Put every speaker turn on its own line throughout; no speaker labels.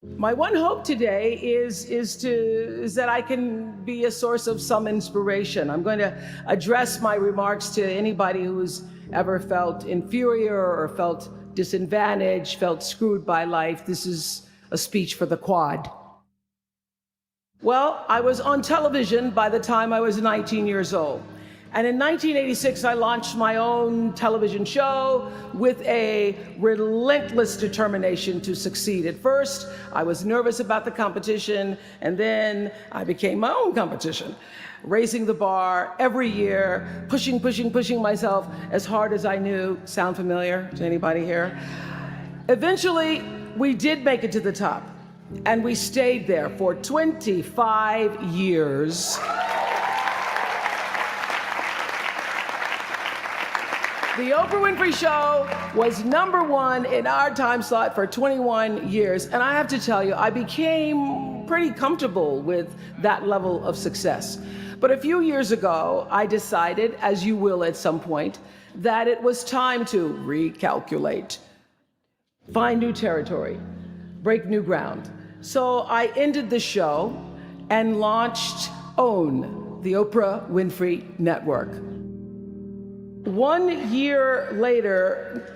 My one hope today is that I can be a source of some inspiration. I'm going to address my remarks to anybody who's ever felt inferior or felt disadvantaged, felt screwed by life. This is a speech for the quad. Well, I was on television by the time I was 19 years old. And in 1986, I launched my own television show with a relentless determination to succeed. At first, I was nervous about the competition, and then I became my own competition, raising the bar every year, pushing myself as hard as I knew. Sound familiar to anybody here? Eventually, we did make it to the top, and we stayed there for 25 years. The Oprah Winfrey Show was #1 in our time slot for 21 years. And I have to tell you, I became pretty comfortable with that level of success. But a few years ago, I decided, as you will at some point, that it was time to recalculate, find new territory, break new ground. So I ended the show and launched OWN, the Oprah Winfrey Network. 1 year later,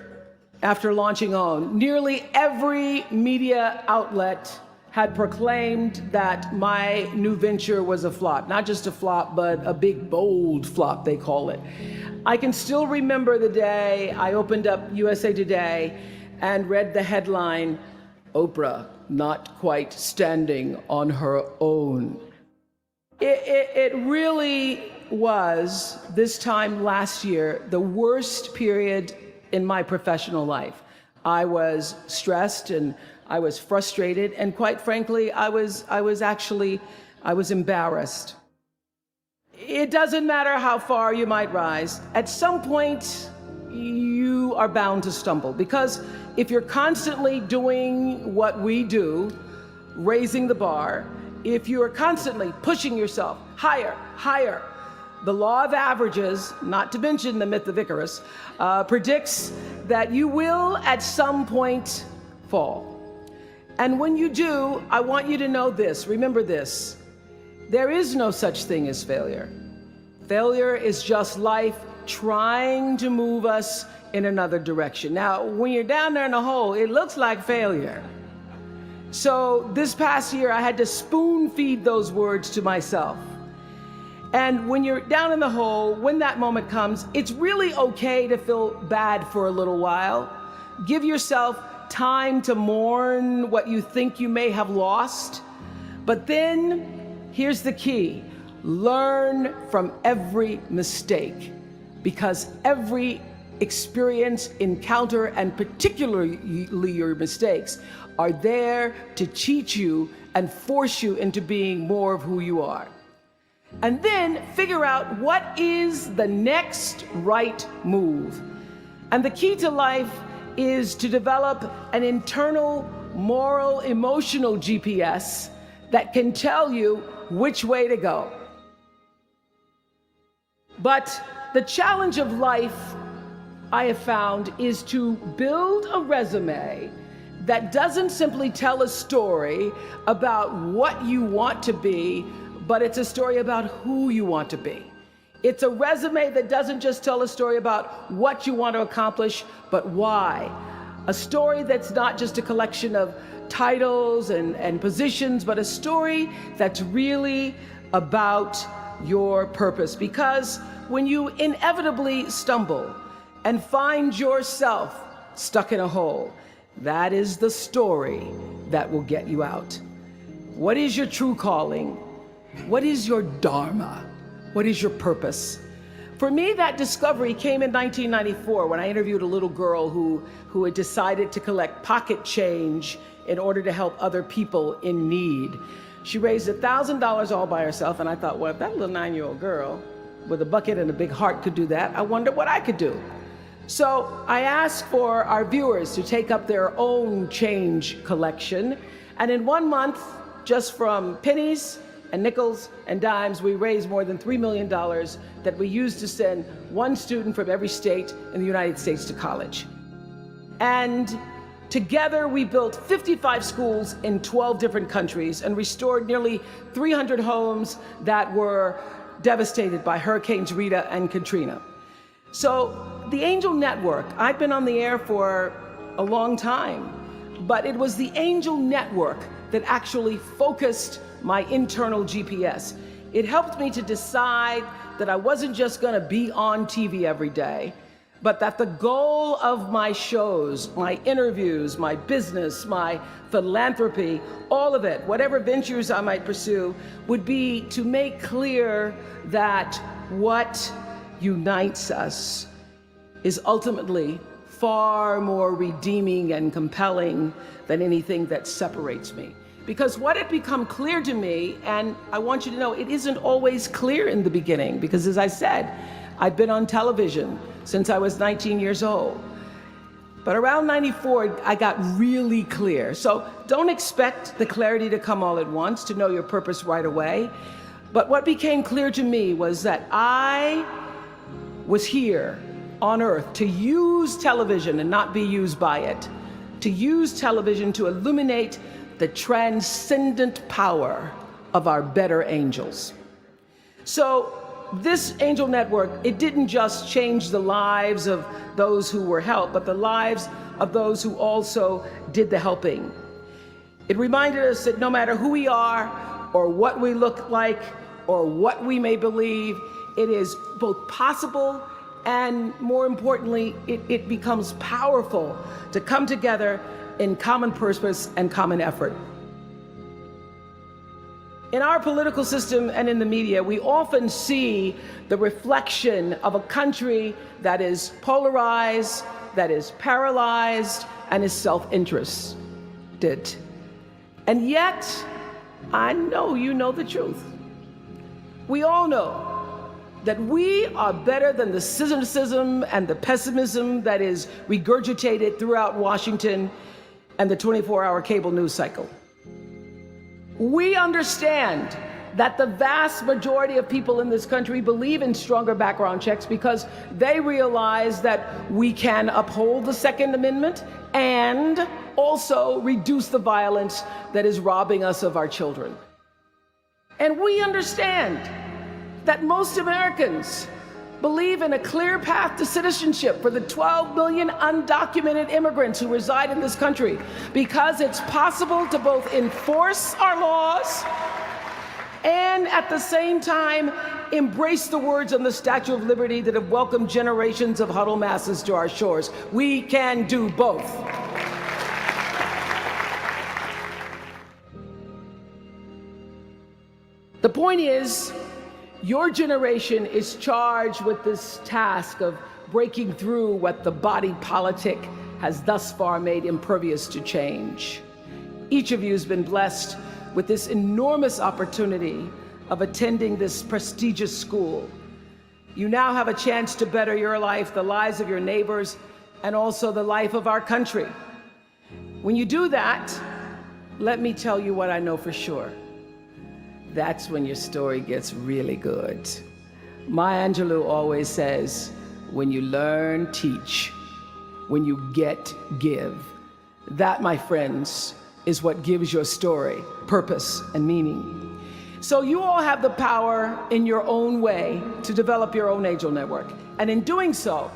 after launching OWN, nearly every media outlet had proclaimed that my new venture was a flop. Not just a flop, but a big, bold flop, they call it. I can still remember the day I opened up USA Today and read the headline, "Oprah not quite standing on her own." It really was, this time last year, the worst period in my professional life. I was stressed and I was frustrated, and quite frankly, I was embarrassed. It doesn't matter how far you might rise. At some point, you are bound to stumble, because if you're constantly doing what we do, raising the bar, if you are constantly pushing yourself higher, the law of averages, not to mention the myth of Icarus, predicts that you will at some point fall. And when you do, I want you to know this, remember this: there is no such thing as failure. Failure is just life trying to move us in another direction. Now, when you're down there in the hole, it looks like failure. So this past year, I had to spoon feed those words to myself. And when you're down in the hole, when that moment comes, it's really okay to feel bad for a little while. Give yourself time to mourn what you think you may have lost. But then, here's the key: learn from every mistake, because every experience, encounter, and particularly your mistakes, are there to teach you and force you into being more of who you are. And then figure out what is the next right move. And the key to life is to develop an internal, moral, emotional GPS that can tell you which way to go. But the challenge of life, I have found, is to build a resume that doesn't simply tell a story about what you want to be, but it's a story about who you want to be. It's a resume that doesn't just tell a story about what you want to accomplish, but why. A story that's not just a collection of titles and positions, but a story that's really about your purpose. Because when you inevitably stumble and find yourself stuck in a hole, that is the story that will get you out. What is your true calling? What is your dharma? What is your purpose? For me, that discovery came in 1994 when I interviewed a little girl who had decided to collect pocket change in order to help other people in need. She raised $1,000 all by herself, and I thought, well, if that little 9-year-old girl with a bucket and a big heart could do that, I wonder what I could do. So I asked for our viewers to take up their own change collection, and in 1 month, just from pennies and nickels and dimes, we raised more than $3 million that we used to send one student from every state in the United States to college. And Together, we built 55 schools in 12 different countries and restored nearly 300 homes that were devastated by Hurricanes Rita and Katrina. So the Angel Network, I've been on the air for a long time, but it was the Angel Network that actually focused my internal GPS. It helped me to decide that I wasn't just gonna be on TV every day, but that the goal of my shows, my interviews, my business, my philanthropy, all of it, whatever ventures I might pursue, would be to make clear that what unites us is ultimately far more redeeming and compelling than anything that separates me. Because what had become clear to me, and I want you to know, it isn't always clear in the beginning, because as I said, I've been on television since I was 19 years old. But around 94, I got really clear. So don't expect the clarity to come all at once, to know your purpose right away. But what became clear to me was that I was here on earth to use television and not be used by it, to use television to illuminate the transcendent power of our better angels. So this Angel Network, it didn't just change the lives of those who were helped, but the lives of those who also did the helping. It reminded us that no matter who we are, or what we look like, or what we may believe, it is both possible and, more importantly, it becomes powerful to come together in common purpose and common effort. In our political system and in the media, we often see the reflection of a country that is polarized, that is paralyzed, and is self-interested. And yet, I know you know the truth. We all know that we are better than the cynicism and the pessimism that is regurgitated throughout Washington and the 24-hour cable news cycle. We understand that the vast majority of people in this country believe in stronger background checks because they realize that we can uphold the Second Amendment and also reduce the violence that is robbing us of our children. And we understand that most Americans believe in a clear path to citizenship for the 12 million undocumented immigrants who reside in this country, because it's possible to both enforce our laws and at the same time embrace the words on the Statue of Liberty that have welcomed generations of huddled masses to our shores. We can do both. The point is, your generation is charged with this task of breaking through what the body politic has thus far made impervious to change. Each of you has been blessed with this enormous opportunity of attending this prestigious school. You now have a chance to better your life, the lives of your neighbors, and also the life of our country. When you do that, let me tell you what I know for sure. That's when your story gets really good. Maya Angelou always says, when you learn, teach. When you get, give. That, my friends, is what gives your story purpose and meaning. So you all have the power in your own way to develop your own Angel Network. And in doing so,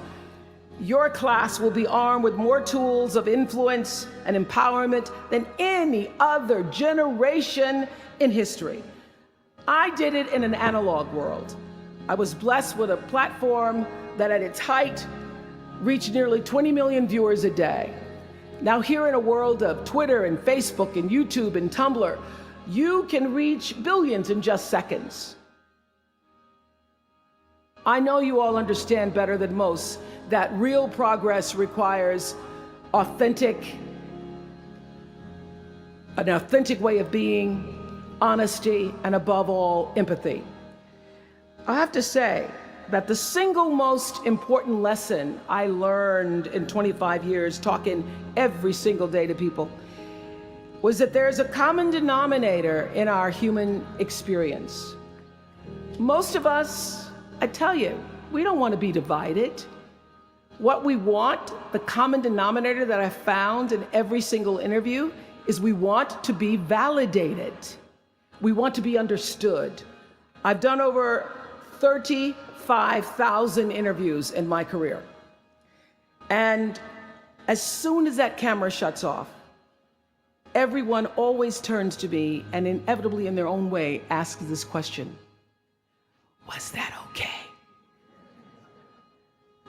your class will be armed with more tools of influence and empowerment than any other generation in history. I did it in an analog world. I was blessed with a platform that at its height reached nearly 20 million viewers a day. Now here in a world of Twitter and Facebook and YouTube and Tumblr, you can reach billions in just seconds. I know you all understand better than most that real progress requires an authentic way of being, honesty, and above all, empathy. I have to say that the single most important lesson I learned in 25 years talking every single day to people was that there is a common denominator in our human experience. Most of us, I tell you, we don't want to be divided. What we want, the common denominator that I found in every single interview, is we want to be validated. We want to be understood. I've done over 35,000 interviews in my career. And as soon as that camera shuts off, everyone always turns to me and inevitably in their own way asks this question: was that okay?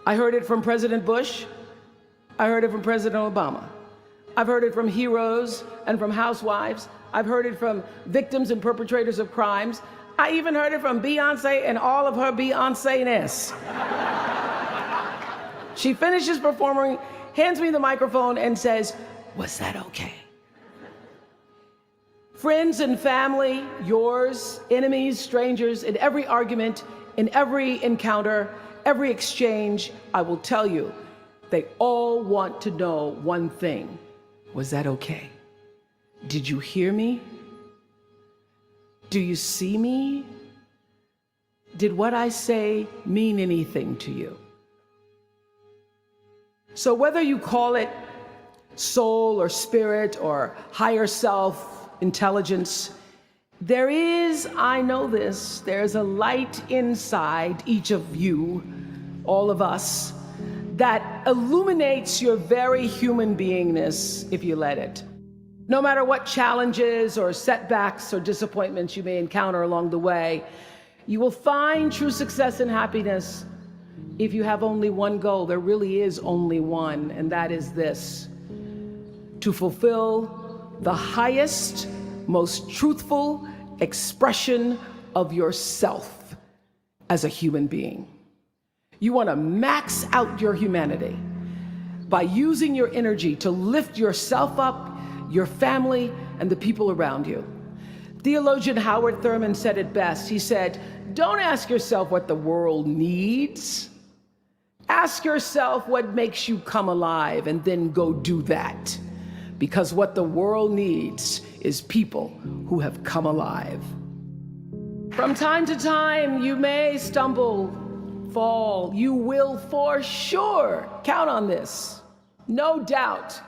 I heard it from President Bush. I heard it from President Obama. I've heard it from heroes and from housewives. I've heard it from victims and perpetrators of crimes. I even heard it from Beyonce and all of her Beyonce-ness. She finishes performing, hands me the microphone and says, was that okay? Friends and family, yours, enemies, strangers, in every argument, in every encounter, every exchange, I will tell you, they all want to know one thing. Was that okay? Did you hear me? Do you see me? Did what I say mean anything to you? So whether you call it soul or spirit or higher self, intelligence, there is, I know this, there's a light inside each of you, all of us, that illuminates your very human beingness if you let it. No matter what challenges or setbacks or disappointments you may encounter along the way, you will find true success and happiness if you have only one goal. There really is only one, and that is this: to fulfill the highest, most truthful expression of yourself as a human being. You want to max out your humanity by using your energy to lift yourself up, your family, and the people around you. Theologian Howard Thurman said it best. He said, don't ask yourself what the world needs. Ask yourself what makes you come alive, and then go do that. Because what the world needs is people who have come alive. From time to time, you may stumble, fall. You will for sure count on this. No doubt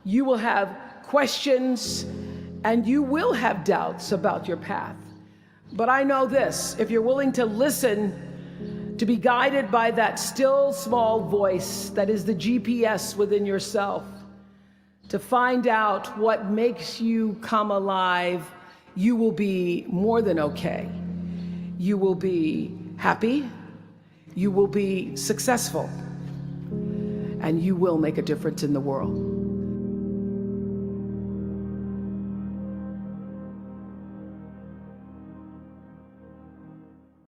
you will have questions and you will have doubts about your path. But I know this: if you're willing to listen, to be guided by that still small voice that is the GPS within yourself, to find out what makes you come alive, you will be more than okay. You will be happy, you will be successful, and you will make a difference in the world.